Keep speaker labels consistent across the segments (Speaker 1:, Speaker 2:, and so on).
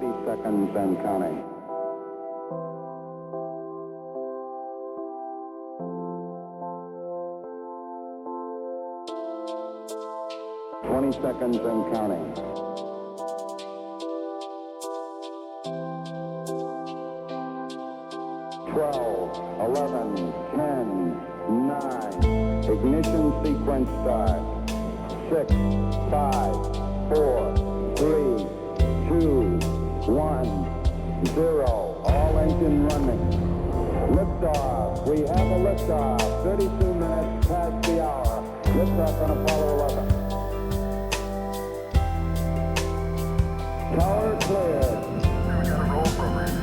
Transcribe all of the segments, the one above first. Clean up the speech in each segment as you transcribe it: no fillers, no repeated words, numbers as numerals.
Speaker 1: 30 seconds and counting. Seconds and counting. 12, 11, 10, 9. Ignition sequence start. 6, 5, 4, 3, 2, 1, 0. All engine running. Liftoff. We have a liftoff. 32 minutes past the hour. Liftoff on Apollo 11. Tower clear. We got a roll program.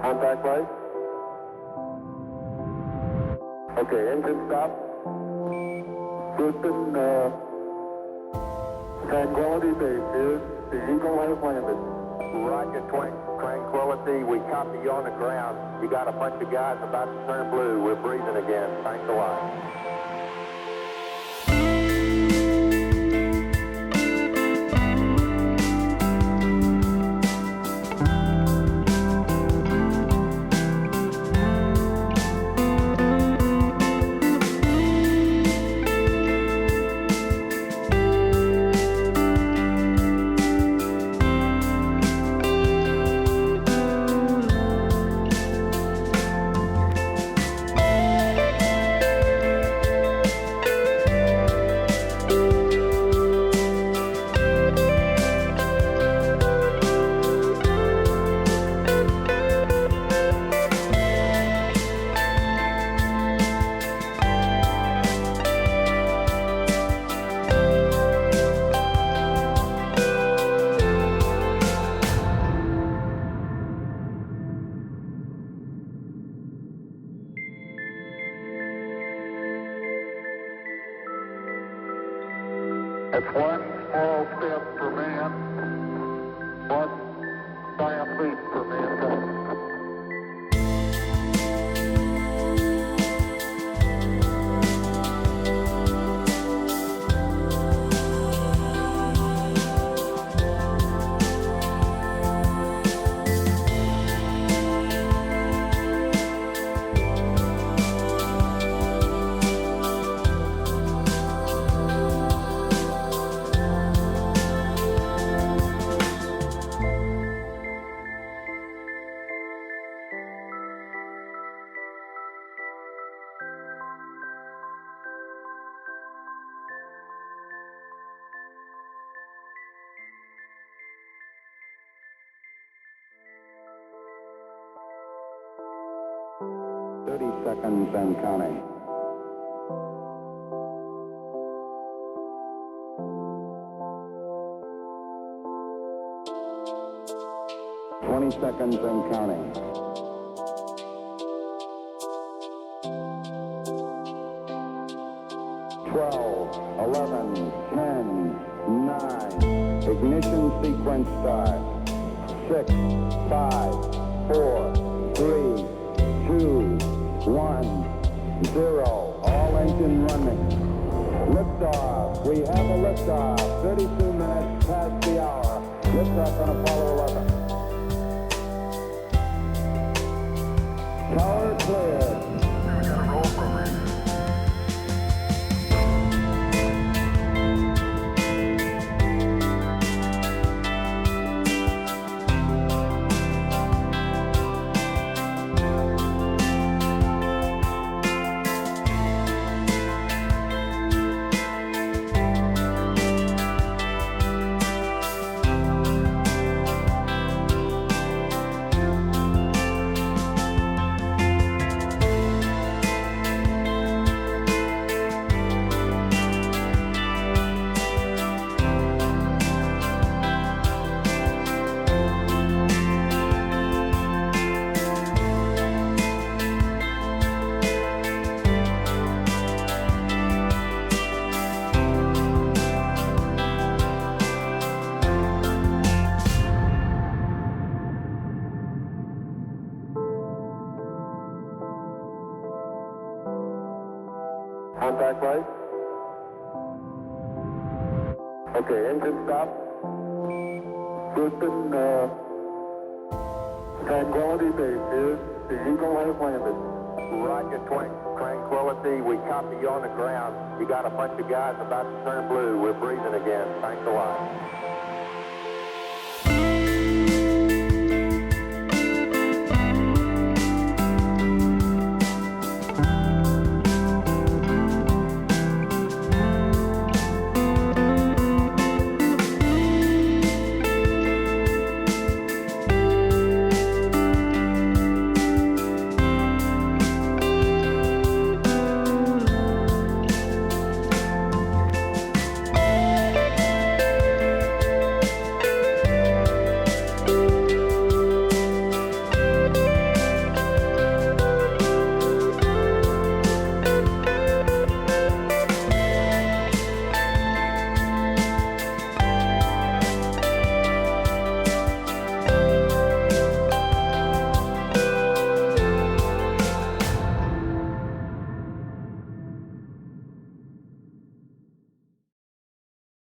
Speaker 1: Contact light. Okay, engine stop. Houston, Tranquility Base here. The Eagle has landed. Roger, Tranquility. We copy you on the ground. You got a bunch of guys about to turn blue. We're breathing again. Thanks a lot. 30 seconds and counting. Seconds and counting. 12, 11, 10, 9. Ignition sequence start. 6, 5, 4, 3, 2, 1, 0. All engine running. Liftoff. We have a liftoff. 32 minutes past the hour. Liftoff on Apollo 11. Tower clear. We got a roll program. Okay, engine stop. Houston, Tranquility Base here. The Eagle has landed. Roger, Tranquility. We copy you on the ground. You got a bunch of guys about to turn blue. We're breathing again. Thanks a lot.